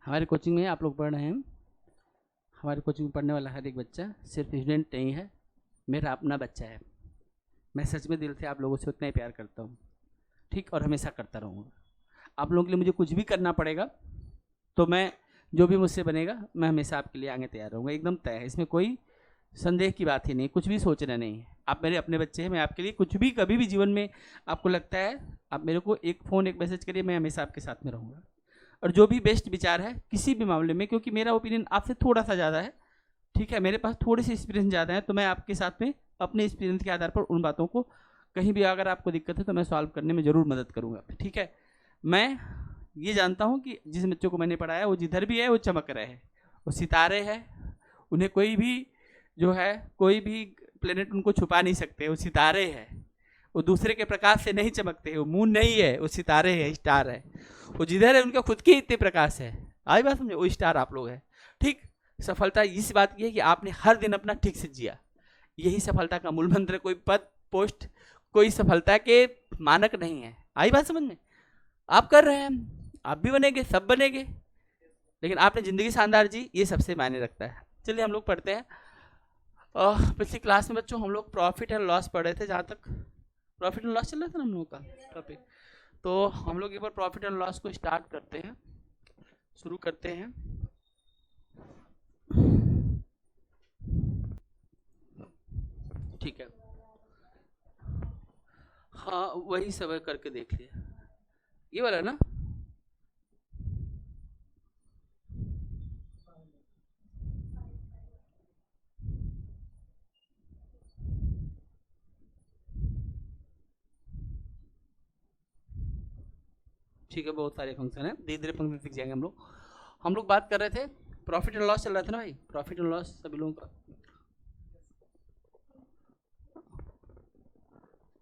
हमारी कोचिंग में आप लोग पढ़ रहे हैं। हमारी कोचिंग में पढ़ने वाला हर एक बच्चा सिर्फ स्टूडेंट नहीं है, मेरा अपना बच्चा है। मैं सच में दिल से आप लोगों से उतना ही प्यार करता हूँ, ठीक, और हमेशा करता रहूँगा। आप लोगों के लिए मुझे कुछ भी करना पड़ेगा तो मैं, जो भी मुझसे बनेगा, मैं हमेशा आपके लिए आगे तैयार रहूँगा, एकदम तय है। इसमें कोई संदेह की बात ही नहीं, कुछ भी सोचना नहीं है। आप मेरे अपने बच्चे हैं, मैं आपके लिए कुछ भी कभी भी जीवन में आपको लगता है, आप मेरे को एक फ़ोन एक मैसेज करिए, मैं हमेशा आपके साथ में रहूँगा। और जो भी बेस्ट विचार है किसी भी मामले में, क्योंकि मेरा ओपिनियन आपसे थोड़ा सा ज़्यादा है, ठीक है, मेरे पास थोड़े से एक्सपीरियंस ज़्यादा है, तो मैं आपके साथ में अपने एक्सपीरियंस के आधार पर उन बातों को, कहीं भी अगर आपको दिक्कत है तो मैं सॉल्व करने में ज़रूर मदद करूँगा, ठीक है। मैं ये जानता हूँ कि जिस बच्चों को मैंने पढ़ाया वो जिधर भी है वो चमक रहे हैं, वो सितारे हैं, उन्हें कोई भी जो है, कोई भी प्लेनेट उनको छुपा नहीं सकते, वो सितारे हैं, वो दूसरे के प्रकाश से नहीं चमकते, वो मून नहीं है, वो सितारे हैं, स्टार है, वो जिधर है उनका खुद के इतने प्रकाश है। आई बात समझे, वो स्टार आप लोग हैं, ठीक। सफलता इस बात की है कि आपने हर दिन अपना ठीक से जिया, यही सफलता का मूल मंत्र। कोई पद पोस्ट कोई सफलता के मानक नहीं है। आई बात समझ में, आप कर रहे हैं, आप भी बनेंगे, सब बनेंगे, लेकिन आपने जिंदगी शानदार जी, ये सबसे मायने रखता है। चलिए हम लोग पढ़ते हैं। पिछली क्लास में बच्चों हम लोग प्रॉफिट एंड लॉस पढ़ रहे थे, जहाँ तक प्रॉफिट एंड लॉस चल रहा था ना हम लोगों का टॉपिक, तो हम लोग एक बार प्रॉफिट एंड लॉस को स्टार्ट करते हैं, शुरू करते हैं। ठीक है, हाँ वही सब करके देख लिया, ये वाला ना। ठीक है, बहुत सारे फंक्शन है, धीरे धीरे फंक्शन सीख जाएंगे हम लोग। हम लोग बात कर रहे थे, प्रॉफिट एंड लॉस चल रहा था ना भाई, प्रॉफिट एंड लॉस सभी लोगों का।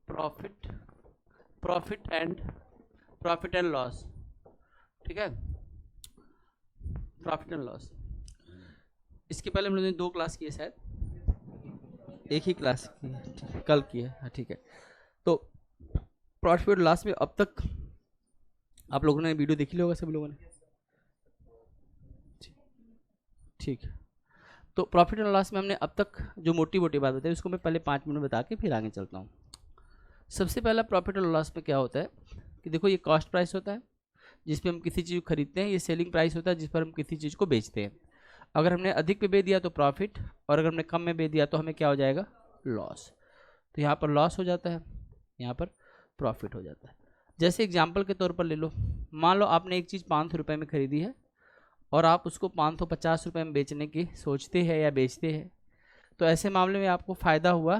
प्रॉफिट एंड लॉस, ठीक है, प्रॉफिट एंड लॉस। इसके पहले हम लोगों ने 2 क्लास की है, शायद एक ही क्लास की है, कल की है, हाँ ठीक है। तो प्रॉफिट एंड लॉस में अब तक आप लोगों ने वीडियो देखी होगा, सभी लोगों ने, ठीक है। तो प्रॉफिट एंड लॉस में हमने अब तक जो मोटी मोटी बात बताई, उसको मैं पहले 5 मिनट बता के फिर आगे चलता हूँ। सबसे पहला प्रॉफिट एंड लॉस में क्या होता है कि देखो, ये कॉस्ट प्राइस होता है जिसमें हम किसी चीज़ को खरीदते हैं, ये सेलिंग प्राइस होता है जिस पर हम किसी चीज़ को बेचते हैं। अगर हमने अधिक पे बेच दिया तो प्रॉफिट, और अगर हमने कम में बेच दिया तो हमें क्या हो जाएगा, लॉस। तो यहाँ पर लॉस हो जाता है, यहाँ पर प्रॉफिट हो जाता है। जैसे एग्जाम्पल के तौर पर ले लो, मान लो आपने एक चीज़ 500 रुपये में खरीदी है और आप उसको 550 रुपये में बेचने की सोचते हैं या बेचते हैं, तो ऐसे मामले में आपको फ़ायदा हुआ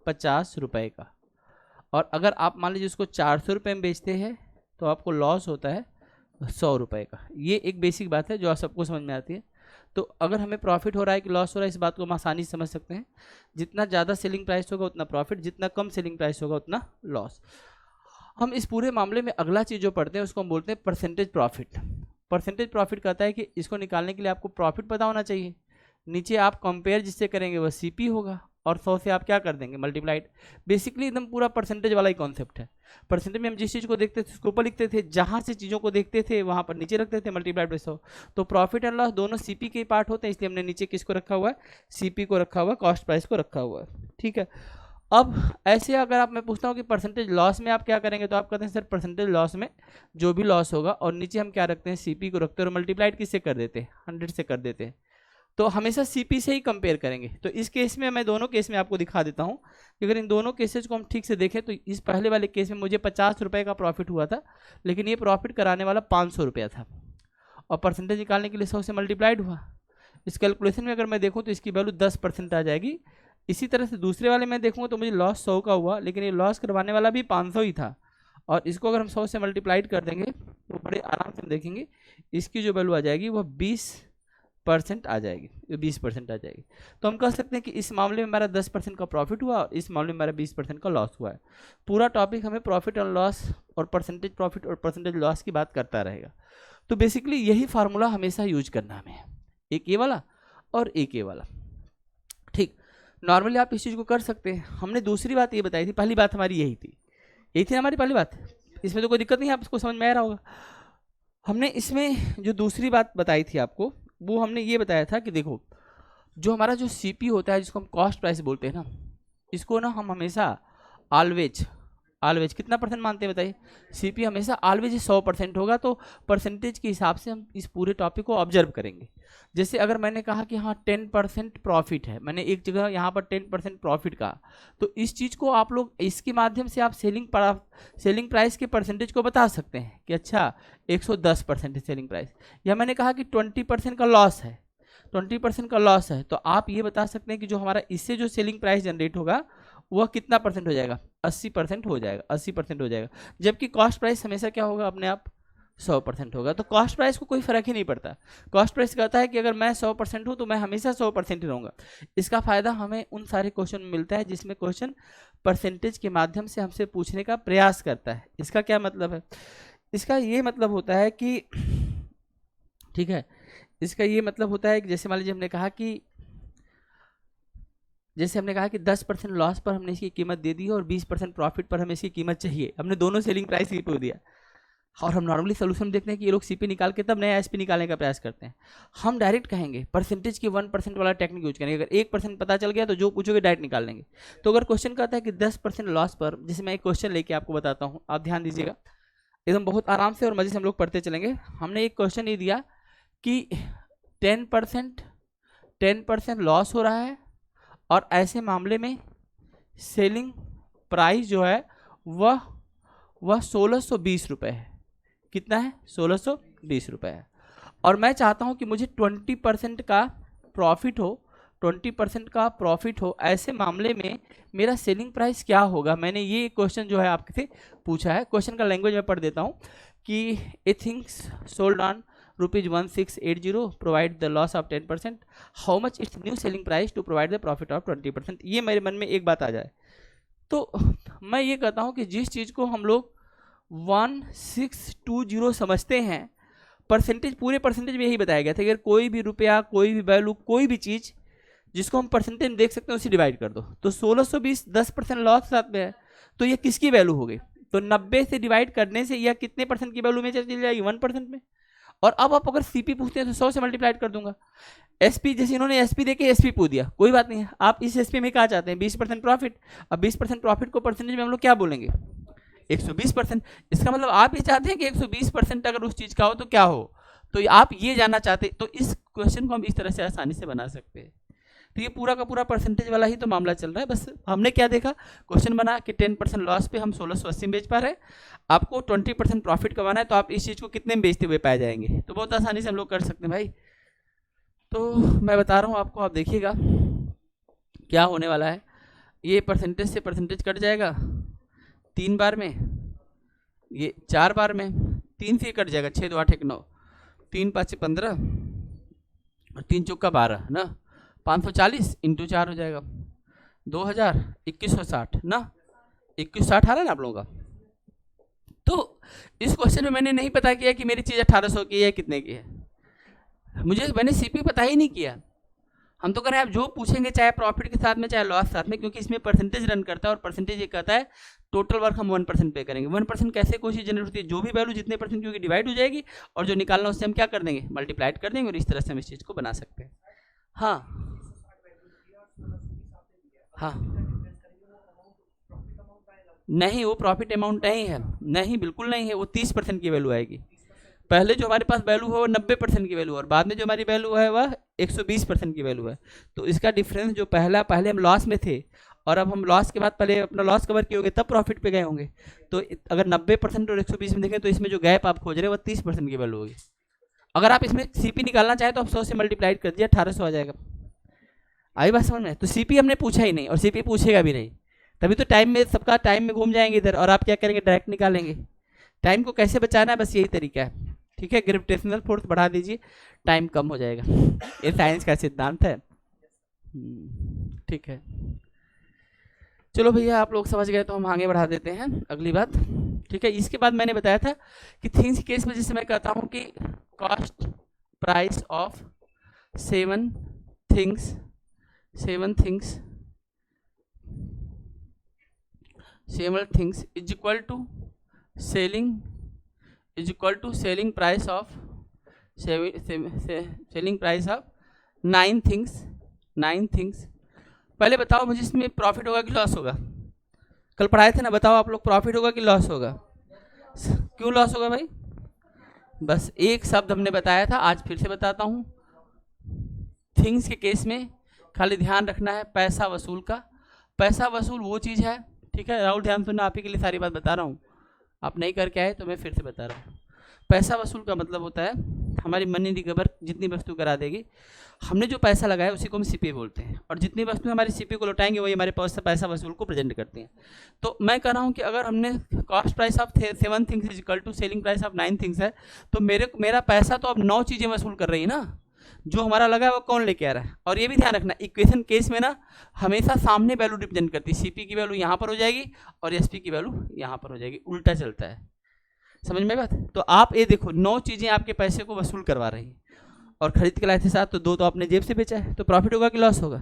50 रुपये का। और अगर आप मान लीजिए उसको 400 रुपये में बेचते हैं तो आपको लॉस होता है 100 रुपये का। ये एक बेसिक बात है जो आप सबको समझ में आती है। तो अगर हमें प्रॉफिट हो रहा है कि लॉस हो रहा है, इस बात को हम आसानी से समझ सकते हैं। जितना ज़्यादा सेलिंग प्राइस होगा उतना प्रॉफिट, जितना कम सेलिंग प्राइस होगा उतना लॉस। हम इस पूरे मामले में अगला चीज़ जो पढ़ते हैं उसको हम बोलते हैं परसेंटेज प्रॉफिट। परसेंटेज प्रॉफिट कहता है कि इसको निकालने के लिए आपको प्रॉफिट पता होना चाहिए। नीचे आप कंपेयर जिससे करेंगे वह सीपी होगा, और 100 से आप क्या कर देंगे, मल्टीप्लाइड। बेसिकली एकदम पूरा परसेंटेज वाला ही कॉन्सेप्ट है। परसेंटेज में हम जिस चीज़ को देखते थे उसको ऊपर लिखते थे, जहाँ से चीज़ों को देखते थे वहाँ पर नीचे रखते थे, मल्टीप्लाइड बाय 100। तो प्रॉफिट एंड लॉस दोनों सीपी के पार्ट होते हैं, इसलिए हमने नीचे किसको रखा हुआ है, सीपी को रखा हुआ है, कॉस्ट प्राइस को रखा हुआ है, ठीक है। अब ऐसे अगर आप, मैं पूछता हूँ कि परसेंटेज लॉस में आप क्या करेंगे, तो आप कहते हैं सर परसेंटेज लॉस में जो भी लॉस होगा, और नीचे हम क्या रखते हैं, सीपी को रखते हैं, और मल्टीप्लाइड किससे कर देते हैं, 100 से कर देते हैं। तो हमेशा सीपी से ही कंपेयर करेंगे। तो इस केस में मैं दोनों केस में आपको दिखा देता हूँ कि अगर इन दोनों केसेस को हम ठीक से देखें तो इस पहले वाले केस में मुझे 50 रुपये का प्रॉफिट हुआ था, लेकिन ये प्रॉफिट कराने वाला 500 रुपया था, और परसेंटेज निकालने के लिए 100 से मल्टीप्लाइड हुआ। इस कैलकुलेशन में अगर मैं देखूँ तो इसकी वैल्यू 10% आ जाएगी। इसी तरह से दूसरे वाले में देखूँगा तो मुझे लॉस 100 का हुआ, लेकिन ये लॉस करवाने वाला भी 500 ही था, और इसको अगर हम 100 से मल्टीप्लाइड कर देंगे तो बड़े आराम से देखेंगे इसकी जो वैल्यू आ जाएगी वह 20% आ जाएगी, 20% आ जाएगी। तो हम कह सकते हैं कि इस मामले में हमारा 10% का प्रॉफिट हुआ और इस मामले में हमारा 20% का लॉस हुआ है। पूरा टॉपिक हमें प्रॉफिट एंड लॉस और परसेंटेज प्रॉफिट और परसेंटेज लॉस की बात करता रहेगा। तो बेसिकली यही फार्मूला हमेशा यूज करना हमें, एक ये वाला और एक ये वाला, ठीक। नॉर्मली आप इस चीज़ को कर सकते हैं। हमने दूसरी बात ये बताई थी, पहली बात हमारी यही थी, यही थी हमारी पहली बात, इसमें तो कोई दिक्कत नहीं है, आप इसको समझ में आ रहा होगा। हमने इसमें जो दूसरी बात बताई थी आपको, वो हमने ये बताया था कि देखो जो हमारा जो सीपी होता है जिसको हम कॉस्ट प्राइस बोलते हैं ना, इसको ना हम हमेशा ऑलवेज कितना परसेंट मानते हैं बताइए? सीपी हमेशा ऑलवेज 100% होगा। तो परसेंटेज के हिसाब से हम इस पूरे टॉपिक को ऑब्जर्व करेंगे। जैसे अगर मैंने कहा कि हाँ 10% प्रॉफिट है, मैंने एक जगह यहाँ पर 10% प्रॉफिट कहा, तो इस चीज़ को आप लोग इसके माध्यम से आप सेलिंग प्राइस के परसेंटेज को बता सकते हैं कि अच्छा 110% है सेलिंग प्राइस। या मैंने कहा कि 20% का लॉस है, 20% का लॉस है, तो आप ये बता सकते हैं कि जो हमारा इससे जो सेलिंग प्राइस जनरेट होगा वह कितना परसेंट हो जाएगा? 80% हो जाएगा, 80% हो जाएगा। जबकि कॉस्ट प्राइस हमेशा क्या होगा? अपने आप 100% होगा। तो कॉस्ट प्राइस को कोई फर्क ही नहीं पड़ता। कॉस्ट प्राइस कहता है कि अगर मैं 100% हूँ तो मैं हमेशा 100% ही रहूँगा। इसका फायदा हमें उन सारे क्वेश्चन में मिलता है जिसमें क्वेश्चन परसेंटेज के माध्यम से हमसे पूछने का प्रयास करता है। इसका क्या मतलब है? इसका ये मतलब होता है कि ठीक है, इसका ये मतलब होता है कि जैसे मान लीजिए हमने कहा कि 10% लॉस पर हमने इसकी कीमत दे दी है और 20% प्रॉफिट पर हमें इसकी कीमत चाहिए। हमने दोनों सेलिंग प्राइस सीपी दिया और हम नॉर्मली सोल्यूशन देखते हैं कि ये लोग सीपी निकाल के तब नया एसपी निकालने का प्रयास करते हैं। हम डायरेक्ट कहेंगे परसेंटेज की 1% वाला टेक्निक यूज करेंगे। अगर 1% पता चल गया तो जो पूछोगे डायरेक्ट निकाल लेंगे। तो अगर क्वेश्चन कहता है कि 10% लॉस पर, जैसे मैं एक क्वेश्चन लेके आपको बताता हूँ, आप ध्यान दीजिएगा, एकदम बहुत आराम से और मजे से हम लोग पढ़ते चलेंगे। हमने एक क्वेश्चन ये दिया कि 10% लॉस हो रहा है और ऐसे मामले में सेलिंग प्राइस जो है वह 1620 रुपये है। कितना है? 1620 रुपये है। और मैं चाहता हूं कि मुझे 20% का प्रॉफिट हो, 20% का प्रॉफिट हो। ऐसे मामले में मेरा सेलिंग प्राइस क्या होगा? मैंने ये क्वेश्चन जो है आपसे पूछा है। क्वेश्चन का लैंग्वेज मैं पढ़ देता हूँ कि a things sold on ₹1680 provide the loss of 10%, how much its new selling price to provide the profit of 20%। ये मेरे मन में एक बात आ जाए तो मैं ये कहता हूँ कि जिस चीज़ को हम लोग 1620 समझते हैं, परसेंटेज, पूरे परसेंटेज में यही बताया गया था कि अगर कोई भी रुपया, कोई भी वैल्यू, कोई भी चीज़ जिसको हम परसेंटेज देख सकते हैं उसे डिवाइड कर दो। तो 1620 10% लॉस साथ में है, तो ये किसकी वैल्यू हो गई? तो 90 से डिवाइड करने से यह कितने परसेंट की वैल्यू में चली जाएगी? 1% में। और अब आप अगर सीपी पूछते हैं तो 100 से मल्टीप्लाइड कर दूंगा। एसपी, जैसे इन्होंने एसपी देके एसपी पूछ दिया, कोई बात नहीं है। आप इस एसपी में क्या चाहते हैं? 20% प्रॉफिट। अब 20% प्रॉफिट को परसेंटेज में हम लोग क्या बोलेंगे? 120%। इसका मतलब आप ये चाहते हैं कि 120% अगर उस चीज का हो तो क्या हो, तो आप ये जानना चाहते, तो इस क्वेश्चन को हम इस तरह से आसानी से बना सकते हैं। तो ये पूरा का पूरा परसेंटेज वाला ही तो मामला चल रहा है। बस हमने क्या देखा, क्वेश्चन बना कि 10% लॉस पे हम 1680 में बेच पा रहे हैं, आपको 20% प्रॉफिट कमाना है, तो आप इस चीज़ को कितने में बेचते हुए पाए जाएंगे? तो बहुत आसानी से हम लोग कर सकते हैं भाई। तो मैं बता रहा हूँ आपको, आप देखिएगा क्या होने वाला है। ये परसेंटेज से परसेंटेज कट जाएगा 3 बार में, ये 4 बार में, 3 से कट जाएगा, 6 2 8 1 9, 3 5 15 और 3 चौका 12 ना, 540 इंटू 4 हो जाएगा 2000, 2160 ना, 2160 आ रहा है ना आप लोगों का। तो इस क्वेश्चन में मैंने नहीं पता किया कि मेरी चीज़ 1800 की है, कितने की है, मैंने सीपी पता ही नहीं किया। हम तो कह रहे हैं आप जो पूछेंगे, चाहे प्रॉफिट के साथ में चाहे लॉस साथ में, क्योंकि इसमें परसेंटेज रन करता है और परसेंटेज ये कहता है टोटल वर्क हम 1% पे करेंगे। 1% कैसे कोई चीज़ जनरेट होती है? जो भी वैल्यू जितने परसेंट क्योंकि डिवाइड हो जाएगी और जो निकालना उससे हम क्या कर देंगे? मल्टीप्लाइड कर देंगे, और इस तरह से हम इस चीज़ को बना सकते हैं। हाँ हाँ, नहीं वो प्रॉफिट अमाउंट नहीं है, नहीं बिल्कुल नहीं है, वो 30% की वैल्यू आएगी। पहले जो हमारे पास वैल्यू है वो 90% की वैल्यू है, और बाद में जो हमारी वैल्यू है वह 120% की वैल्यू है। तो इसका डिफरेंस जो पहले हम लॉस में थे और अब हम लॉस के बाद पहले अपना लॉस कवर किए होंगे तब प्रॉफिट पे गए होंगे। तो अगर 90% और 120 में देखें तो इसमें जो गैप आप खोज रहे हैं वह 30% की वैल्यू होगी। अगर आप इसमें सीपी निकालना चाहें तो आप 100 से मल्टीप्लाइड कर दिया, 1800 आ जाएगा। आई बात समझ में? तो सीपी हमने पूछा ही नहीं और सीपी पूछेगा भी नहीं, तभी तो टाइम में सबका टाइम में घूम जाएंगे इधर, और आप क्या करेंगे? डायरेक्ट निकालेंगे। टाइम को कैसे बचाना है, बस यही तरीका है। ठीक है, ग्रेविटेशनल फोर्स बढ़ा दीजिए, टाइम कम हो जाएगा। ये साइंस का सिद्धांत है। ठीक है, चलो भैया आप लोग समझ गए तो हम आगे बढ़ा देते हैं अगली बात। ठीक है, इसके बाद मैंने बताया था कि थिंग्स केस में जैसे मैं कहता हूँ कि cost price of 7 things is equal to selling is equal to selling price of selling price of 9 things. पहले बताओ मुझे, इसमें प्रॉफिट होगा कि लॉस होगा? कल पढ़ाए थे ना, बताओ आप लोग, प्रॉफिट होगा कि लॉस होगा? क्यों लॉस होगा भाई? बस एक शब्द हमने बताया था, आज फिर से बताता हूँ। थिंग्स के केस में खाली ध्यान रखना है पैसा वसूल का। पैसा वसूल वो चीज़ है, ठीक है राहुल, ध्यान सुनना, आप ही के लिए सारी बात बता रहा हूँ, आप नहीं करके आए तो मैं फिर से बता रहा हूँ। पैसा वसूल का मतलब होता है हमारी मनी रिकवर जितनी वस्तु करा देगी, हमने जो पैसा लगाया उसी को हम सीपी बोलते हैं, और जितनी वस्तु हमारी सीपी को लौटाएंगे वही हमारे पास पैसा वसूल को प्रेजेंट करती हैं। तो मैं कह रहा हूँ कि अगर हमने cost price of 7 things is equal to selling price of 9 things है, तो मेरा पैसा तो अब 9 चीज़ें वसूल कर रही है ना, जो हमारा लगा है वो कौन लेके आ रहा है। और ये भी ध्यान रखना, इक्वेशन केस में ना हमेशा सामने वैल्यू रिप्रेजेंट करती है, सीपी की वैल्यू यहाँ पर हो जाएगी और एसपी की वैल्यू यहाँ पर हो जाएगी, उल्टा चलता है, समझ में बात? तो आप ये देखो 9 चीज़ें आपके पैसे को वसूल करवा रही हैं, और खरीद के लाए थे 7, तो 2 तो आपने जेब से बेचा है, तो प्रॉफिट होगा कि लॉस होगा?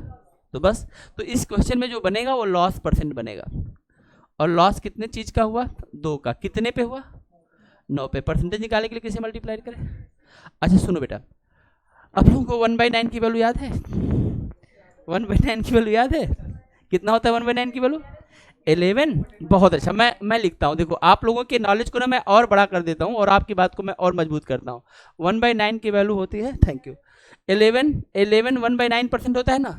तो बस, तो इस क्वेश्चन में जो बनेगा वो लॉस परसेंट बनेगा, और लॉस कितने चीज़ का हुआ? 2 का। कितने पे हुआ? 9 पे। परसेंटेज निकालने के लिए कैसे मल्टीप्लाई करें? अच्छा सुनो बेटा, आप लोगों को 1/9 की वैल्यू याद है? 1/9 की वैल्यू याद है? कितना होता है 1/9 की वैल्यू? 11। बहुत अच्छा, मैं लिखता हूँ, देखो आप लोगों के नॉलेज को ना मैं और बड़ा कर देता हूँ और आपकी बात को मैं और मजबूत करता हूँ। 1/9 की वैल्यू होती है, थैंक यू, 11 1/9% होता है ना।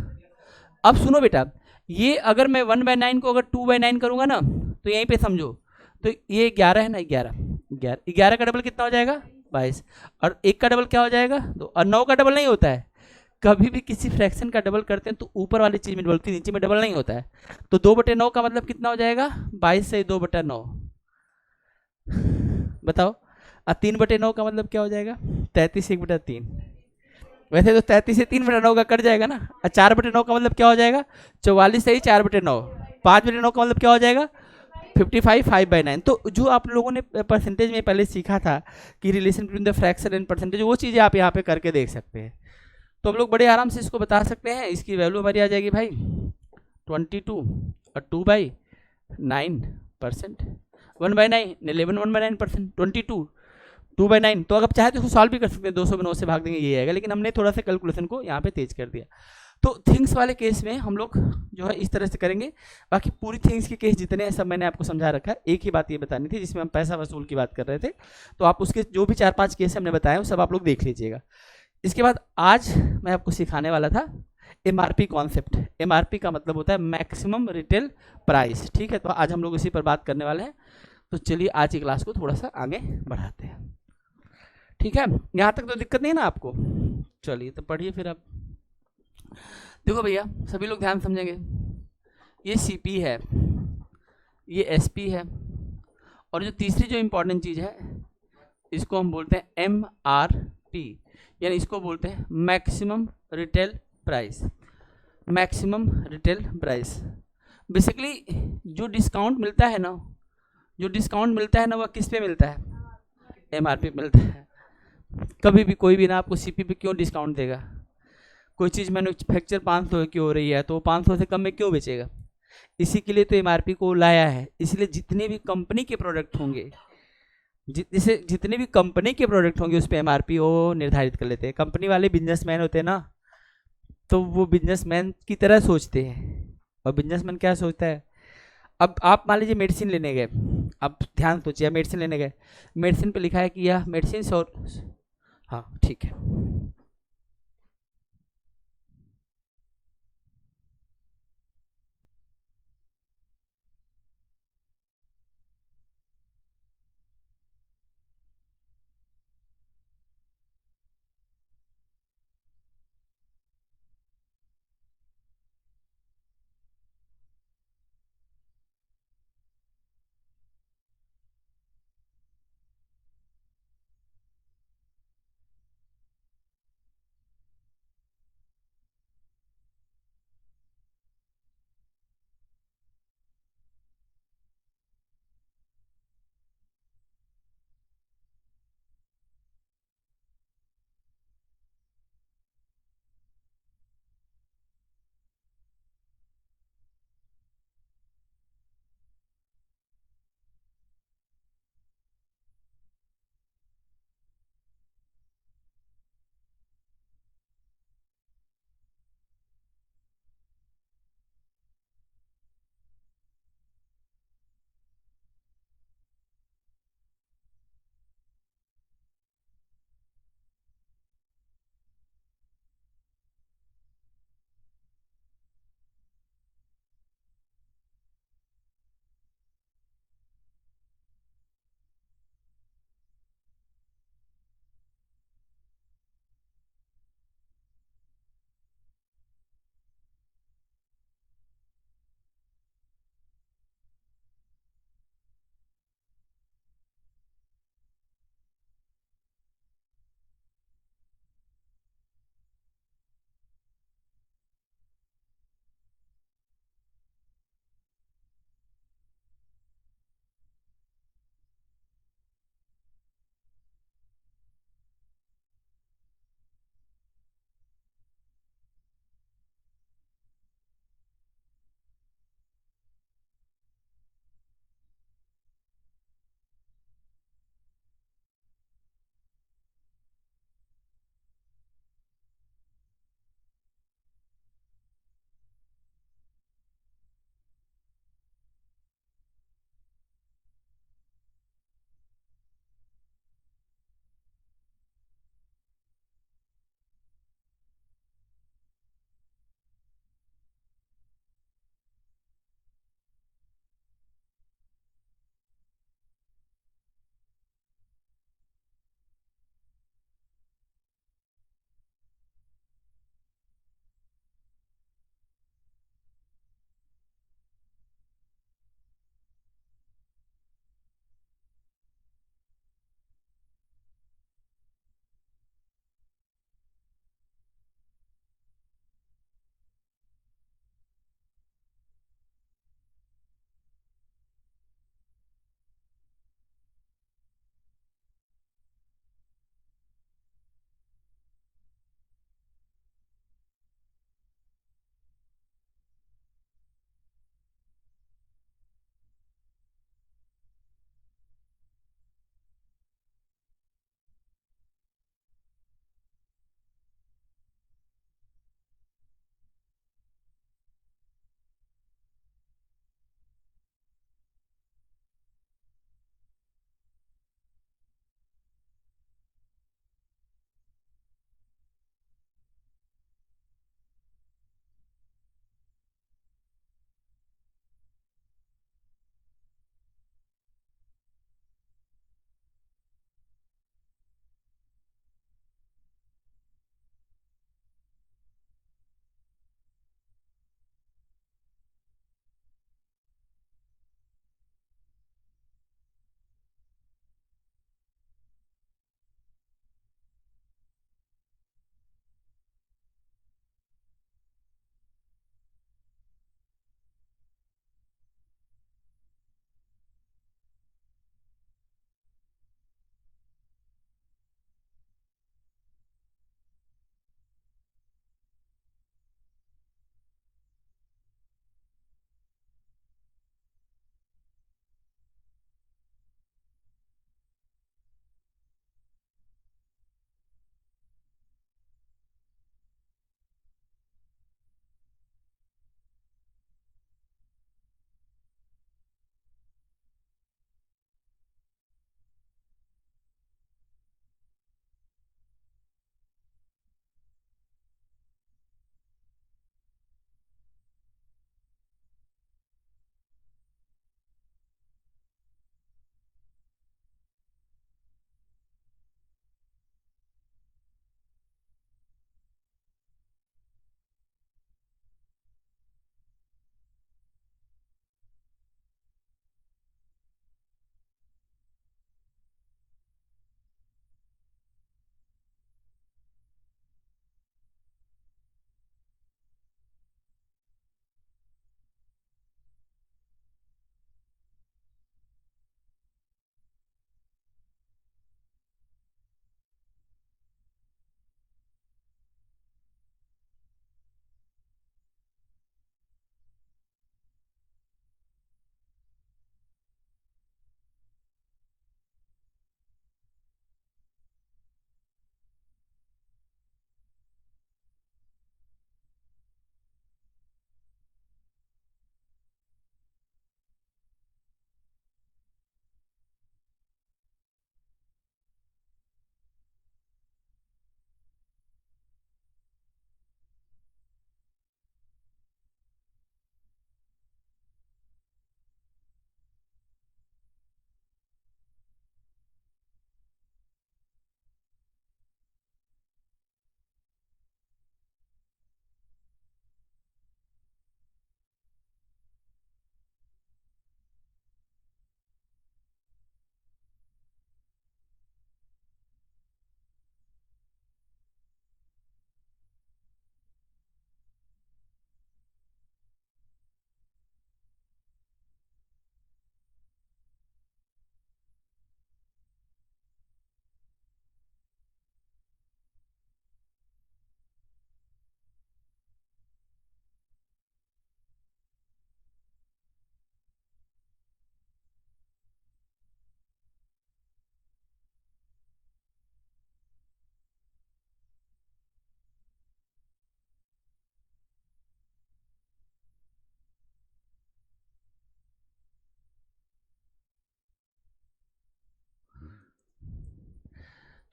अब सुनो बेटा, ये अगर मैं 1/9 को अगर 2/9 करूँगा ना, तो यहीं पे समझो, तो ये 11 है ना, 11 का डबल कितना हो जाएगा? 22। और 1 का डबल क्या हो जाएगा? 2। और 9 का डबल नहीं होता है, कभी भी किसी फ्रैक्शन का डबल करते हैं तो ऊपर वाली चीज में डबल, नीचे में डबल नहीं होता है। तो 2/9 का मतलब कितना हो जाएगा? 22 से 2/9, बताओ। और 3/9 का मतलब क्या हो जाएगा? 33 1/3। वैसे तो 33 से 3/9 का कट जाएगा ना। और 4/9 का मतलब क्या हो जाएगा? 44 से ही 4/9। 5/9 का मतलब क्या हो जाएगा? 55 5/9। तो जो आप लोगों ने परसेंटेज में पहले सीखा था कि relation between the fraction and percentage, वो चीज़ें आप यहाँ पे करके देख सकते हैं। तो हम लोग बड़े आराम से इसको बता सकते हैं। इसकी वैल्यू हमारी आ जाएगी भाई 22 और 2/9%। 1/9 11 1/9%, 22 2/9। तो अगर चाहे तो इसको सॉल्व भी कर सकते हैं, 200 में 9 से भाग देंगे ये आएगा, लेकिन हमने थोड़ा सा कैलकुलेशन को यहाँ पे तेज कर दिया। तो थिंग्स वाले केस में हम लोग जो है इस तरह से करेंगे। बाकी पूरी थिंग्स के केस जितने हैं सब मैंने आपको समझा रखा है। एक ही बात ये बतानी थी जिसमें हम पैसा वसूल की बात कर रहे थे, तो आप उसके जो भी 4-5 केस हमने बताए वो सब आप लोग देख लीजिएगा। इसके बाद आज मैं आपको सिखाने वाला था एमआरपी कॉन्सेप्ट। एमआरपी का मतलब होता है मैक्सिमम रिटेल प्राइस, ठीक है। तो आज हम लोग इसी पर बात करने वाले हैं। तो चलिए आज की क्लास को थोड़ा सा आगे बढ़ाते हैं, ठीक है। यहाँ तक तो दिक्कत नहीं है ना आपको? चलिए तो पढ़िए फिर आप। देखो भैया सभी लोग ध्यान समझेंगे, ये सीपी है, ये एसपी है, और जो तीसरी जो इंपॉर्टेंट चीज़ है इसको हम बोलते हैं एमआरपी, यानी इसको बोलते हैं maximum retail price. Maximum retail price basically जो डिस्काउंट मिलता है ना, जो डिस्काउंट मिलता है ना, वह किस पे मिलता है? एमआरपी पे मिलता है। कभी भी कोई भी ना आपको सीपी पे क्यों डिस्काउंट देगा? कोई चीज़ मैन्युफैक्चर 500 की हो रही है तो 500 से कम में क्यों बेचेगा? इसी के लिए तो एमआरपी को लाया है। इसलिए जितने भी कंपनी के प्रोडक्ट होंगे, जैसे जितने भी कंपनी के प्रोडक्ट होंगे उस पर एमआरपी वो निर्धारित कर लेते हैं। कंपनी वाले बिजनेसमैन होते हैं ना, तो वो बिजनेसमैन की तरह सोचते हैं। और बिजनेसमैन क्या सोचता है? अब आप मान लीजिए मेडिसिन लेने गए, अब ध्यान सोचिए, मेडिसिन लेने गए, मेडिसिन पे लिखा है कि यह मेडिसिन और, हाँ ठीक है।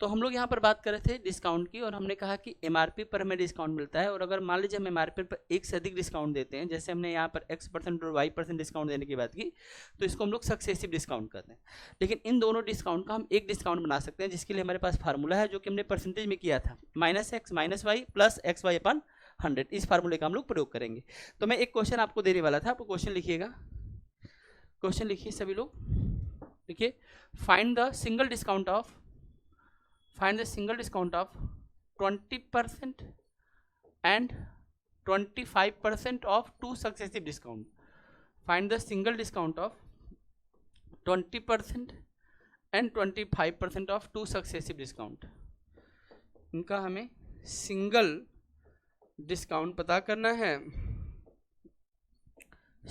तो हम लोग यहाँ पर बात कर रहे थे डिस्काउंट की, और हमने कहा कि एमआरपी पर हमें डिस्काउंट मिलता है, और अगर मान लीजिए हम एमआरपी पर एक से अधिक डिस्काउंट देते हैं, जैसे हमने यहाँ पर X% और Y% डिस्काउंट देने की बात की, तो इसको हम लोग सक्सेसिव डिस्काउंट कहते हैं। लेकिन इन दोनों डिस्काउंट का हम एक डिस्काउंट बना सकते हैं, जिसके लिए हमारे पास फार्मूला है जो कि हमने परसेंटेज में किया था, -x - y + xy/100। इस फार्मूले का हम लोग प्रयोग करेंगे। तो मैं एक क्वेश्चन आपको देने वाला था, आपको क्वेश्चन लिखिएगा, क्वेश्चन लिखिए सभी लोग, देखिए, find the single discount of 20% and 25% of two successive discount. Find the single discount of 20% and 25% of two successive discount. इनका हमें सिंगल डिस्काउंट पता करना है,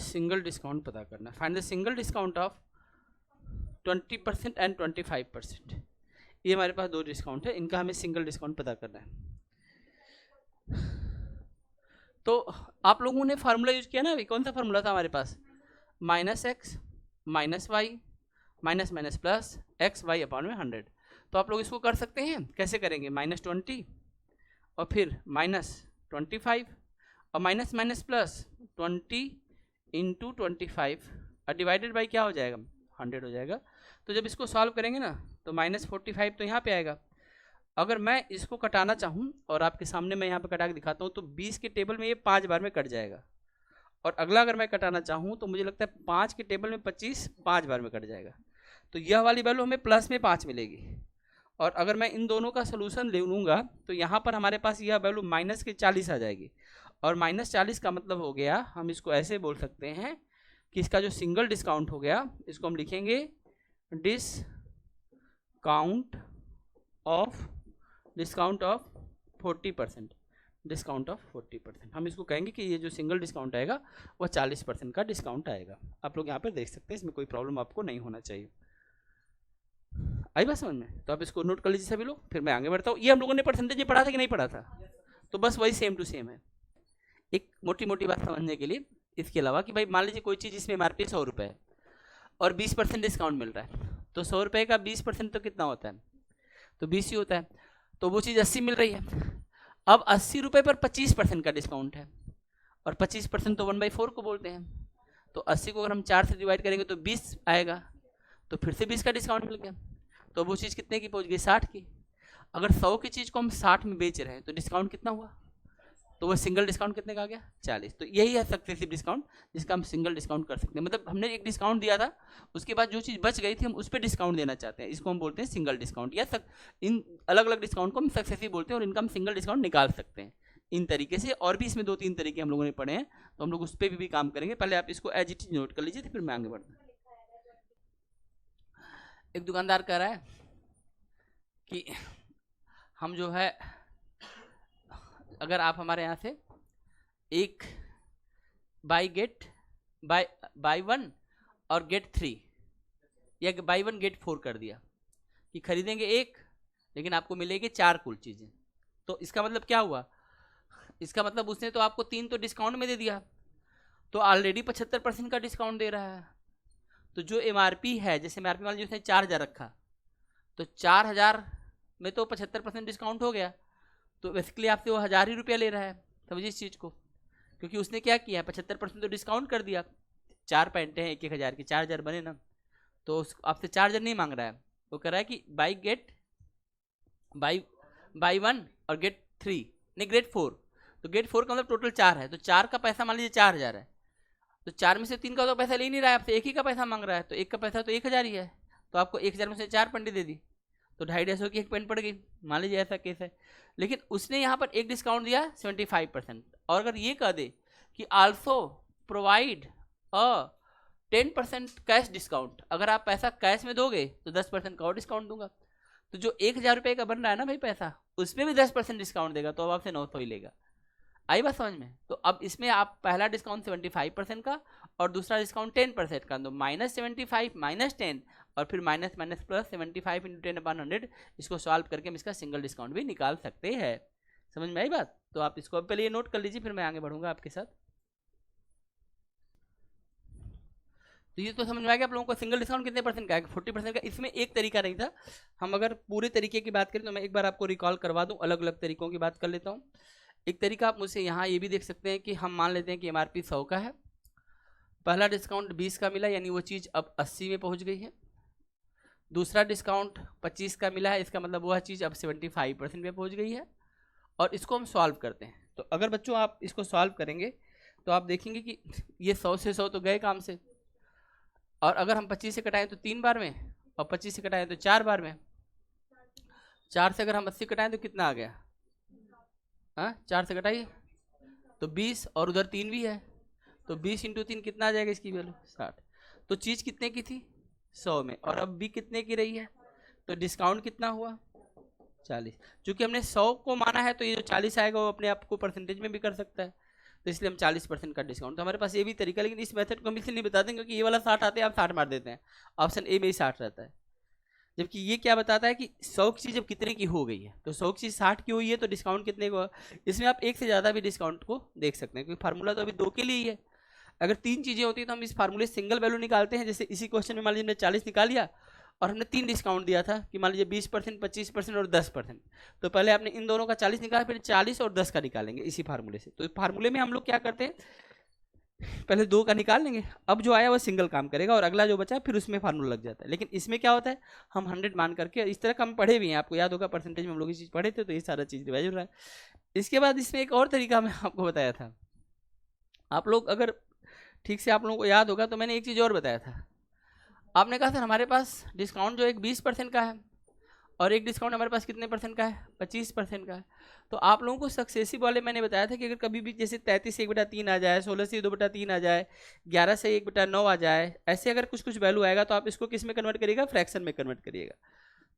सिंगल डिस्काउंट पता करना है। Find the single discount of 20% and 25%। ये हमारे पास दो डिस्काउंट है, इनका हमें सिंगल डिस्काउंट पता करना है। तो आप लोगों ने फार्मूला यूज किया ना, अभी कौन सा फार्मूला था हमारे पास, -x - y minus plus xy/100। तो आप लोग इसको कर सकते हैं, कैसे करेंगे, -20 और फिर -25 और माइनस प्लस 20 × 25 और डिवाइडेड बाई क्या हो जाएगा, 100 हो जाएगा। तो जब इसको सॉल्व करेंगे ना तो -45 तो यहाँ पे आएगा। अगर मैं इसको कटाना चाहूँ, और आपके सामने मैं यहाँ पे कटा के दिखाता हूँ, तो 20 के टेबल में ये 5 बार में कट जाएगा, और अगला अगर मैं कटाना चाहूँ तो मुझे लगता है 5 के टेबल में 25 5 बार में कट जाएगा। तो यह वाली वैल्यू हमें प्लस में 5 मिलेगी। और अगर मैं इन दोनों का सोल्यूशन ले लूँगा तो यहाँ पर हमारे पास यह वैल्यू -40 आ जाएगी, और -40 का मतलब हो गया, हम इसको ऐसे बोल सकते हैं कि इसका जो सिंगल डिस्काउंट हो गया, इसको हम लिखेंगे डिस्काउंट ऑफ 40%, डिस्काउंट ऑफ 40%। हम इसको कहेंगे कि ये जो सिंगल डिस्काउंट आएगा वह 40% का डिस्काउंट आएगा। आप लोग यहाँ पर देख सकते हैं, इसमें कोई प्रॉब्लम आपको नहीं होना चाहिए। आई बात समझ में? तो आप इसको नोट कर लीजिए सभी लोग, फिर मैं आगे बढ़ता हूँ। ये हम लोगों ने परसेंटेज में पढ़ा था कि नहीं पढ़ा था? तो बस वही सेम टू सेम है। एक मोटी मोटी बात समझने के लिए, इसके अलावा कि भाई मान लीजिए कोई चीज़ इसमें एमआरपी 100 रुपये है और 20% डिस्काउंट मिल रहा है, तो 100 रुपये का 20% तो कितना होता है, तो 20 ही होता है। तो वो चीज़ 80 मिल रही है। अब 80 रुपये पर 25% का डिस्काउंट है, और 25% तो 1/4 को बोलते हैं। तो 80 को अगर हम 4 से डिवाइड करेंगे तो 20 आएगा, तो फिर से 20 का डिस्काउंट मिल गया। तो वो चीज़ कितने की पहुंच गई, 60 की। अगर 100 की चीज़ को हम 60 में बेच रहे हैं तो डिस्काउंट कितना हुआ, तो वो सिंगल डिस्काउंट कितने का आ गया, 40। तो यही है सक्सेसिव डिस्काउंट, जिसका हम सिंगल डिस्काउंट कर सकते हैं। मतलब हमने एक डिस्काउंट दिया था, उसके बाद जो चीज़ बच गई थी हम उस पर डिस्काउंट देना चाहते हैं, इसको हम बोलते हैं सिंगल डिस्काउंट। या इन अलग अलग डिस्काउंट को हम सक्सेसिव बोलते हैं, और इनका हम सिंगल डिस्काउंट निकाल सकते हैं इन तरीके से। और भी इसमें 2-3 तरीके हम लोगों ने पढ़े हैं, तो हम लोग उस पर भी काम करेंगे। पहले आप इसको एज इट इज नोट कर लीजिए, फिर मैं आगे बढ़ता हूँ। एक दुकानदार कह रहा है कि हम जो है, अगर आप हमारे यहाँ से एक बाई वन और गेट 3 या बाई 1 गेट 4 कर दिया कि खरीदेंगे एक, लेकिन आपको मिलेगी 4 कुल चीज़ें। तो इसका मतलब क्या हुआ, इसका मतलब उसने तो आपको 3 तो डिस्काउंट में दे दिया, तो ऑलरेडी 75% का डिस्काउंट दे रहा है। तो जो एमआरपी है, जैसे एमआरपी मान लीजिए उसने 4000 रखा, तो 4000 में तो 75% डिस्काउंट हो गया, तो बेसिकली आपसे वो 1000 ही रुपया ले रहा है। समझिए इस चीज़ को, क्योंकि उसने क्या किया है, 75% तो डिस्काउंट कर दिया। 4 पैंटें हैं 1-1000 की, 4000 बने ना, तो आपसे 4000 नहीं मांग रहा है, वो कह रहा है कि बाई 1 और गेट 3 नहीं गेट 4। तो गेट 4 का मतलब टोटल 4 है, तो 4 का पैसा मान लीजिए 4000 है, तो 4 में से 3 का तो पैसा ले नहीं रहा है आपसे, एक ही का पैसा मांग रहा है, तो एक का पैसा तो 1000 ही है। तो आपको 1000 में से 4 पेंटें दे दी, तो 250 की एक पेंट पड़ गई, मान लीजिए ऐसा केस है। लेकिन उसने यहाँ पर एक डिस्काउंट दिया 75%, और अगर ये कह दे कि also provide a 10% cash discount, अगर आप पैसा कैश में दोगे तो 10% का और डिस्काउंट दूंगा। तो जो 1000 रुपये का बन रहा है ना भाई पैसा, उसमें भी 10% डिस्काउंट देगा, तो अब आपसे 900 ही लेगा। आई बात समझ में? तो अब इसमें आप पहला डिस्काउंट 75% का और दूसरा डिस्काउंट 10% का, तो -75 - 10 और फिर माइनस प्लस 75 × 10/100। इसको सॉल्व करके हम इसका सिंगल डिस्काउंट भी निकाल सकते हैं। समझ में आई बात? तो आप इसको पहले ये नोट कर लीजिए, फिर मैं आगे बढ़ूंगा आपके साथ। तो ये तो समझ में आ गया आप लोगों को सिंगल डिस्काउंट कितने परसेंट का है, 40% का। इसमें एक तरीका नहीं था, हम अगर पूरे तरीके की बात करें तो मैं एक बार आपको रिकॉल करवा दूं, अलग अलग तरीकों की बात कर लेता हूं। एक तरीका आप मुझसे यहाँ ये भी देख सकते हैं कि हम मान लेते हैं कि MRP 100 का है, पहला डिस्काउंट 20 का मिला, यानी वो चीज़ अब 80 में पहुँच गई है। दूसरा डिस्काउंट 25 का मिला है, इसका मतलब वह चीज़ अब 75% में पहुँच गई है। और इसको हम सॉल्व करते हैं, तो अगर बच्चों आप इसको सॉल्व करेंगे तो आप देखेंगे कि ये 100 से 100 तो गए काम से, और अगर हम 25 से कटाएं तो 3 बार में, और 25 से कटाएं तो 4 बार में, 4 से अगर हम 80 कटाएं तो कितना आ गया, हाँ 4 से कटाइए तो 20, और उधर 3 भी है, तो 20 इंटू 3 कितना आ जाएगा, इसकी वैल्यू 60। तो चीज़ कितने की थी, 100 में, और अब भी कितने की रही है, तो डिस्काउंट कितना हुआ, 40। चूंकि हमने 100 को माना है तो ये जो 40 आएगा वो अपने आप को परसेंटेज में भी कर सकता है, तो इसलिए हम 40% का डिस्काउंट। तो हमारे पास ये भी तरीका, लेकिन इस मेथड को हम इसलिए नहीं बताते क्योंकि ये वाला 60 आते हैं, आप 60 मार देते हैं, ऑप्शन ए में ही 60 रहता है। जबकि ये क्या बताता है कि 100 की चीज़ अब कितने की हो गई है, तो 100 की चीज़ 60 की हुई है तो डिस्काउंट कितने को, इसमें आप एक से ज़्यादा भी डिस्काउंट को देख सकते हैं, क्योंकि फार्मूला तो अभी 2 के लिए ही है। अगर 3 चीज़ें होती तो हम इस फार्मूले सिंगल वैल्यू निकालते हैं, जैसे इसी क्वेश्चन में मान लीजिए हमने 40 निकाल लिया और हमने 3 डिस्काउंट दिया था कि मान लीजिए 20%, 25% और 10%, तो पहले आपने इन दोनों का 40 निकाला, फिर 40 और 10 का निकालेंगे इसी फार्मूले से। तो फार्मूले में हम लोग क्या करते हैं, पहले 2 का निकाल लेंगे, अब जो आया वो सिंगल काम करेगा, और अगला जो बचा फिर उसमें फार्मूला लग जाता है। लेकिन इसमें क्या होता है, हम 100 मान करके, इस तरह का हम पढ़े भी हैं, आपको याद होगा परसेंटेज में हम लोग ये चीज़ पढ़े थे, तो ये सारा चीज़ रिवाइज हो रहा है। इसके बाद इसमें एक और तरीका मैं आपको बताया था, आप लोग अगर ठीक से आप लोगों को याद होगा तो मैंने एक चीज़ और बताया था। आपने कहा सर हमारे पास डिस्काउंट जो एक 20% का है और एक डिस्काउंट हमारे पास कितने परसेंट का है, 25% का है। तो आप लोगों को सक्सेसिव वाले मैंने बताया था कि अगर कभी भी जैसे 33 से 1/3 आ जाए, 16 से 2/3 आ जाए, 11 से 1/9 आ जाए, ऐसे अगर कुछ कुछ वैल्यू आएगा तो आप इसको किस में कन्वर्ट करिएगा, फ्रैक्शन में कन्वर्ट करिएगा।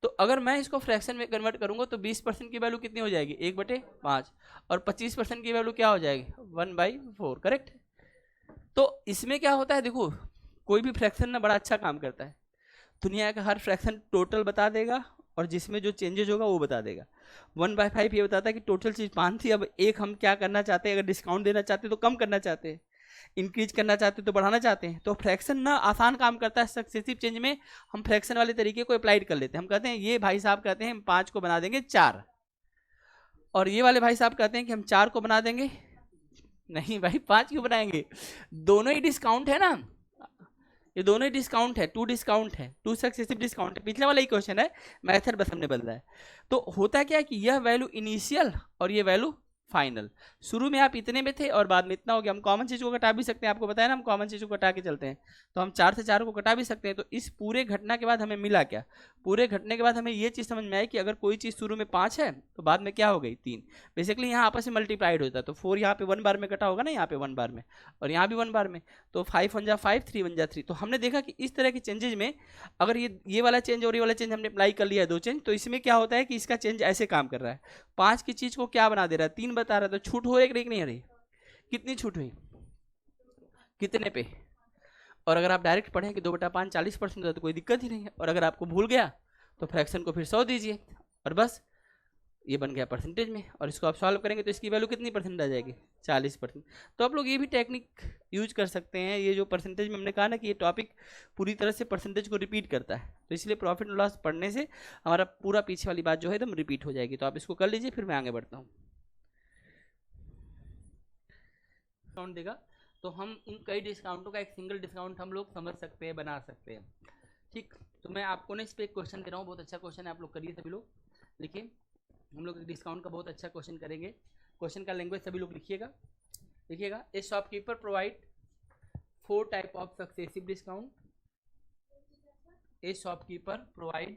तो अगर मैं इसको फ्रैक्शन में कन्वर्ट करूंगा तो 20% की वैल्यू कितनी हो जाएगी, 1/5, और 25% की वैल्यू क्या हो जाएगी, 1/4, करेक्ट। तो इसमें क्या होता है, देखो कोई भी फ्रैक्शन ना बड़ा अच्छा काम करता है, दुनिया का हर फ्रैक्शन टोटल बता देगा और जिसमें जो चेंजेस होगा वो बता देगा। 1/5 ये बताता है कि टोटल चीज़ 5 थी, अब एक हम क्या करना चाहते हैं, अगर डिस्काउंट देना चाहते हैं तो कम करना चाहते हैं, इंक्रीज करना चाहते हैं तो बढ़ाना चाहते हैं। तो फ्रैक्शन ना आसान काम करता है, सक्सेसिव चेंज में हम फ्रैक्शन वाले तरीके को अप्लाइड कर लेते हैं। हम कहते हैं ये भाई साहब कहते हैं हम 5 को बना देंगे 4, और ये वाले भाई साहब कहते हैं कि हम 4 को बना देंगे, नहीं भाई 5 क्यों बनाएंगे, दोनों ही डिस्काउंट है ना, ये दोनों ही डिस्काउंट है, 2 डिस्काउंट है, 2 सक्सेसिव डिस्काउंट है, पिछला वाला ही क्वेश्चन है, मेथड बस हमने बदला है। तो होता क्या है कि यह वैल्यू इनिशियल और ये वैल्यू फाइनल, शुरू में आप इतने में थे और बाद में इतना हो गया। हम कॉमन चीज़ को घटा भी सकते हैं, आपको बताया ना हम कॉमन चीज़ को घटा के चलते हैं, तो हम 4 से 4 को घटा भी सकते हैं। तो इस पूरे घटना के बाद हमें मिला क्या, पूरे घटने के बाद हमें ये चीज़ समझ में आई कि अगर कोई चीज़ शुरू में 5 है तो बाद में क्या हो गई 3, बेसिकली यहाँ आपस में मल्टीप्लाइड होता है। तो 4 यहाँ पे 1 बार में कटा होगा ना, यहाँ पे 1 बार में, और यहाँ भी 1 बार में, तो 5 1 जा 5, 3 1 जा 3। तो हमने देखा कि इस तरह के चेंजेज में अगर ये वाला चेंज और ये वाला चेंज हमने अप्लाई कर लिया है, 2 चेंज, तो इसमें क्या होता है कि इसका चेंज ऐसे काम कर रहा है, 5 की चीज़ को क्या बना दे रहा है, 3 बता रहा है। तो छूट हो रही कि नहीं हो रही, कितनी छूट हुई, कितने पे। और अगर आप डायरेक्ट पढ़ें कि 2/5 40% होता है तो कोई दिक्कत ही नहीं है, और अगर आपको भूल गया तो फ्रैक्शन को फिर 100 दीजिए और बस ये बन गया परसेंटेज में, और इसको आप सॉल्व करेंगे तो इसकी वैल्यू कितनी परसेंट आ जाएगी, 40%। तो आप लोग ये भी टेक्निक यूज कर सकते हैं। ये जो परसेंटेज में हमने कहा ना कि ये टॉपिक पूरी तरह से परसेंटेज को रिपीट करता है, तो इसलिए प्रॉफिट एंड लॉस पढ़ने से हमारा पूरा पीछे वाली बात जो है एकदम रिपीट हो जाएगी। तो आप इसको कर लीजिए, फिर मैं आगे बढ़ता हूँ। डिस्काउंट देगा तो हम उन कई डिस्काउंटों का एक सिंगल डिस्काउंट हम लोग समझ सकते हैं, बना सकते हैं, ठीक। तो मैं आपको ना इस पर एक क्वेश्चन दे रहा हूँ, बहुत अच्छा क्वेश्चन है, आप लोग करिए सभी लोग, लिखिए। हम लोग डिस्काउंट का बहुत अच्छा क्वेश्चन करेंगे, क्वेश्चन का लैंग्वेज सभी लोग लिखिएगा, लिखिएगा। ए shopkeeper provide 4 type of successive discount, A shopkeeper provide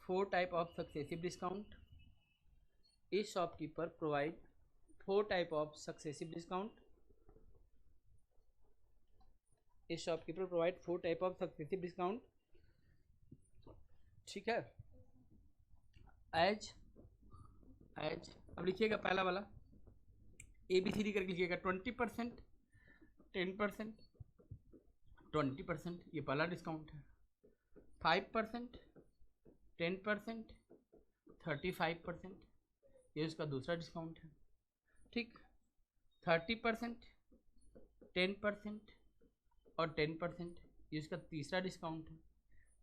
4 type of successive discount, A shopkeeper provide 4 type of successive discount, A shopkeeper provide 4 type of successive discount, ठीक है। एज अब लिखिएगा पहला वाला ABCD करके लिखिएगा, 20%, 10%, 20%, ये पहला डिस्काउंट है, 5%, 10%, 35%, ये उसका दूसरा डिस्काउंट है, ठीक। 30%, 10% और 10%, ये इसका तीसरा डिस्काउंट है।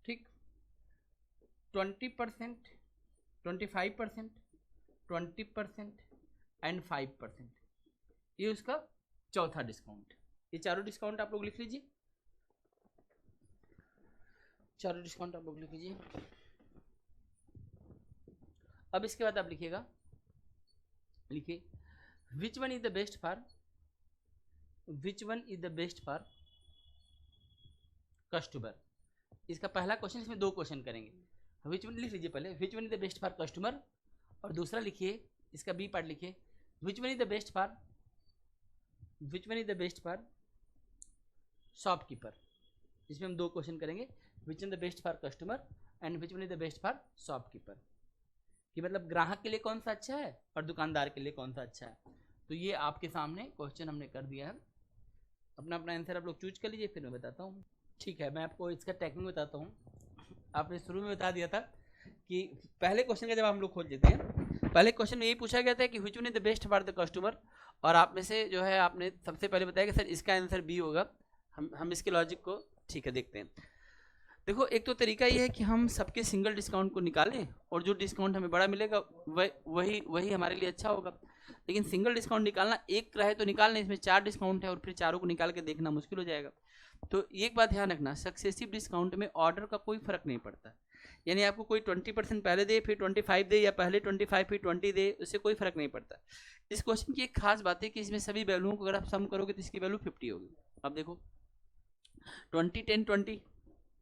ठीक, 20%, 25%, 20% एंड 5%, ये उसका चौथा डिस्काउंट। ये चारों डिस्काउंट आप लोग लिख लीजिए, चारों डिस्काउंट आप लोग लिख लीजिए। अब इसके बाद आप लिखिएगा, लिखिए which one is the best for, which one is the best for customer. इसका पहला क्वेश्चन, इसमें दो क्वेश्चन करेंगे। विच वन लिख लीजिए पहले, which one is the best for customer, और दूसरा लिखिए इसका बी पार्ट लिखिए, which one is the best for, which one is the best for shopkeeper. इसमें हम दो क्वेश्चन करेंगे, which one the best for customer and which one is the best for shopkeeper, कि मतलब ग्राहक के लिए कौन सा अच्छा है और दुकानदार के लिए कौन सा अच्छा है। तो ये आपके सामने क्वेश्चन हमने कर दिया है, अपना अपना आंसर आप लोग चूज कर लीजिए, फिर मैं बताता हूँ। ठीक है, मैं आपको इसका टेक्निक बताता हूँ। आपने शुरू में बता दिया था कि पहले क्वेश्चन का जवाब हम लोग खोज लेते हैं। पहले क्वेश्चन में यही पूछा गया था कि which one is the best for the customer, और आप में से जो है आपने सबसे पहले बताया कि सर इसका आंसर बी होगा। हम इसके लॉजिक को ठीक है देखते हैं। देखो, एक तो तरीका ये है कि हम सबके सिंगल डिस्काउंट को निकालें और जो डिस्काउंट हमें बड़ा मिलेगा वही हमारे लिए अच्छा होगा। लेकिन सिंगल डिस्काउंट निकालना एक रहे तो निकाल लें, इसमें 4 डिस्काउंट है और फिर चारों को निकाल के देखना मुश्किल हो जाएगा। तो एक बात ध्यान रखना, सक्सेसिव डिस्काउंट में ऑर्डर का कोई फर्क नहीं पड़ता। यानी आपको कोई 20% पहले दे फिर 25 दे, या पहले 25 फिर 20 दे, उससे कोई फर्क नहीं पड़ता। इस क्वेश्चन की एक खास बात है कि इसमें सभी वैल्यूओं को अगर आप सम करोगे तो इसकी वैल्यू 50 होगी। अब देखो 20 10 20,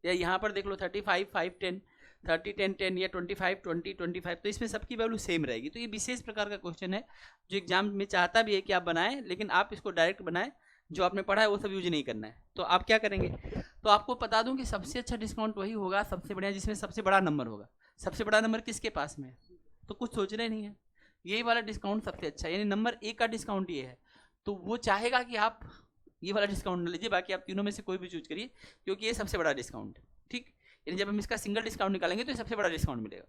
या यहाँ पर देख लो 35 5 10, 30 10 10, या 25 20 25, तो इसमें सबकी वैल्यू सेम रहेगी। तो ये विशेष प्रकार का क्वेश्चन है जो एग्जाम में चाहता भी है कि आप बनाएं, लेकिन आप इसको डायरेक्ट बनाएं, जो आपने पढ़ा है वो सब यूज नहीं करना है। तो आप क्या करेंगे, तो आपको बता दूं कि सबसे अच्छा डिस्काउंट वही होगा सबसे बढ़िया जिसमें सबसे बड़ा नंबर होगा। सबसे बड़ा नंबर किसके पास में है, तो कुछ सोचना नहीं है, यही वाला डिस्काउंट सबसे अच्छा है। यानी नंबर 1 का डिस्काउंट ये है, तो वो चाहेगा कि आप ये वाला डिस्काउंट लीजिए, बाकी आप तीनों में से कोई भी चूज करिए, क्योंकि ये सबसे बड़ा डिस्काउंट है। ठीक, यानी जब हम इसका सिंगल डिस्काउंट निकालेंगे तो ये सबसे बड़ा डिस्काउंट मिलेगा।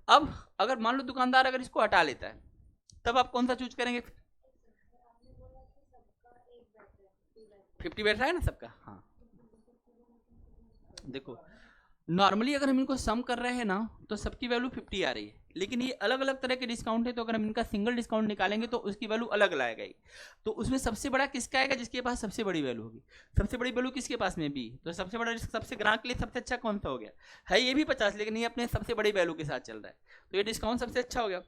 अब अगर मान लो दुकानदार अगर इसको हटा लेता है, तब आप कौन सा चूज करेंगे? 50 बैठ रहा है ना सबका। हाँ देखो, नॉर्मली अगर हम इनको सम कर रहे हैं ना तो सबकी वैल्यू 50 आ रही है, लेकिन ये अलग अलग तरह के डिस्काउंट है, तो अगर हम इनका सिंगल डिस्काउंट निकालेंगे तो उसकी वैल्यू अलग लाएगा ही। तो उसमें सबसे बड़ा किसका आएगा? जिसके पास सबसे बड़ी वैल्यू होगी। सबसे बड़ी वैल्यू किसके पास में? बी। तो सबसे बड़ा सबसे ग्राहक के लिए सबसे अच्छा कौन सा हो गया? है ये भी 50, लेकिन ये अपने सबसे बड़ी वैल्यू के साथ चल रहा है, तो ये डिस्काउंट सबसे अच्छा हो गया।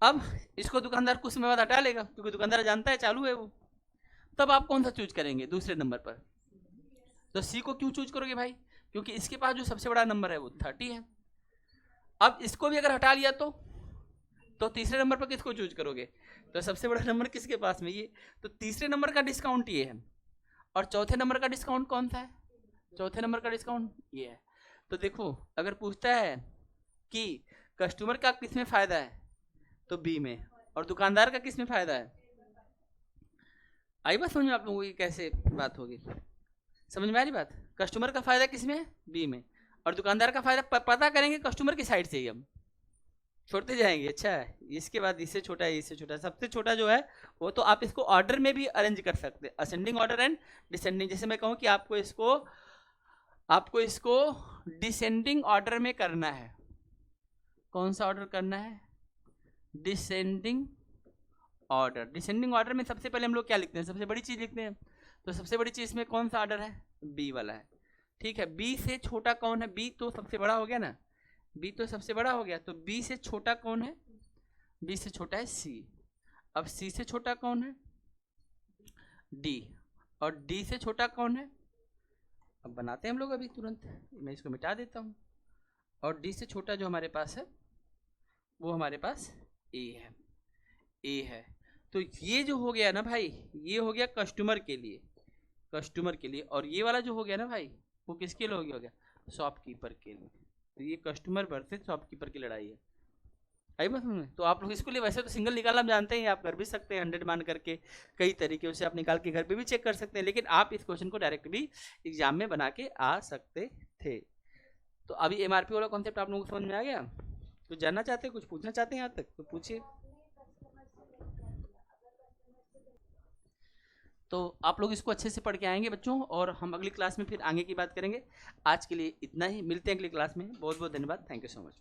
अब इसको दुकानदार कुछ समय बाद हटा लेगा, क्योंकि दुकानदार जानता है चालू है वो। तब आप कौन सा चूज करेंगे दूसरे नंबर पर? तो सी को क्यों चूज करोगे भाई? क्योंकि इसके पास जो सबसे बड़ा नंबर है वो 30 है। अब इसको भी अगर हटा लिया तो तीसरे नंबर पर किसको चूज करोगे? तो सबसे बड़ा नंबर किसके पास में? ये। तो तीसरे नंबर का डिस्काउंट ये है, और चौथे नंबर का डिस्काउंट कौन सा है? चौथे नंबर का डिस्काउंट ये है। तो देखो, अगर पूछता है कि कस्टमर का किस में फायदा है, तो बी में, और दुकानदार का किस में फायदा है? आई बात समझ में आप लोगों की कैसे बात होगी? समझ में आ रही बात? कस्टमर का फायदा किस में है? बी में, और दुकानदार का फायदा पता करेंगे कस्टमर की साइड से ही हम छोड़ते जाएंगे। अच्छा है, इसके बाद इससे छोटा है, इससे छोटा, सबसे छोटा जो है वो तो आप इसको ऑर्डर में भी अरेंज कर सकते हैं, असेंडिंग ऑर्डर एंड डिसेंडिंग। जैसे मैं कहूँ कि आपको इसको डिसेंडिंग ऑर्डर में करना है। कौन सा ऑर्डर करना है? Descending order. डिसेंडिंग ऑर्डर में सबसे पहले हम लोग क्या लिखते हैं? सबसे बड़ी चीज लिखते हैं। तो सबसे बड़ी चीज में कौन सा ऑर्डर है? बी वाला है। ठीक है, बी से छोटा कौन है? बी तो सबसे बड़ा हो गया ना, बी तो सबसे बड़ा हो गया, तो बी से छोटा कौन है? बी से छोटा है सी। अब सी से छोटा कौन है? डी। और डी से छोटा कौन है? अब बनाते हैं हम लोग अभी तुरंत, मैं इसको मिटा देता हूँ। और डी से छोटा जो हमारे पास है वो हमारे पास ए है। ए है, तो ये जो हो गया ना भाई, ये हो गया कस्टमर के लिए, कस्टमर के लिए। और ये वाला जो हो गया ना भाई, वो किसके लिए हो गया? शॉपकीपर के लिए। तो ये कस्टमर वर्सेस शॉपकीपर की लड़ाई है। आई बात समझ में? तो आप लोग इसको लिए वैसे तो सिंगल निकालना आप जानते हैं, आप कर भी सकते हैं 100 मान करके, कई तरीके से आप निकाल के घर पे भी चेक कर सकते हैं, लेकिन आप इस क्वेश्चन को डायरेक्ट भी एग्जाम में बना के आ सकते थे। तो अभी एमआरपी वाला कॉन्सेप्ट आप लोगों को समझ में आ गया? कुछ जानना चाहते हैं, कुछ पूछना चाहते हैं यहाँ तक तो पूछिए। तो आप लोग इसको अच्छे से पढ़ के आएंगे बच्चों, और हम अगली क्लास में फिर आगे की बात करेंगे। आज के लिए इतना ही, मिलते हैं अगली क्लास में। बहुत बहुत धन्यवाद, थैंक यू सो मच।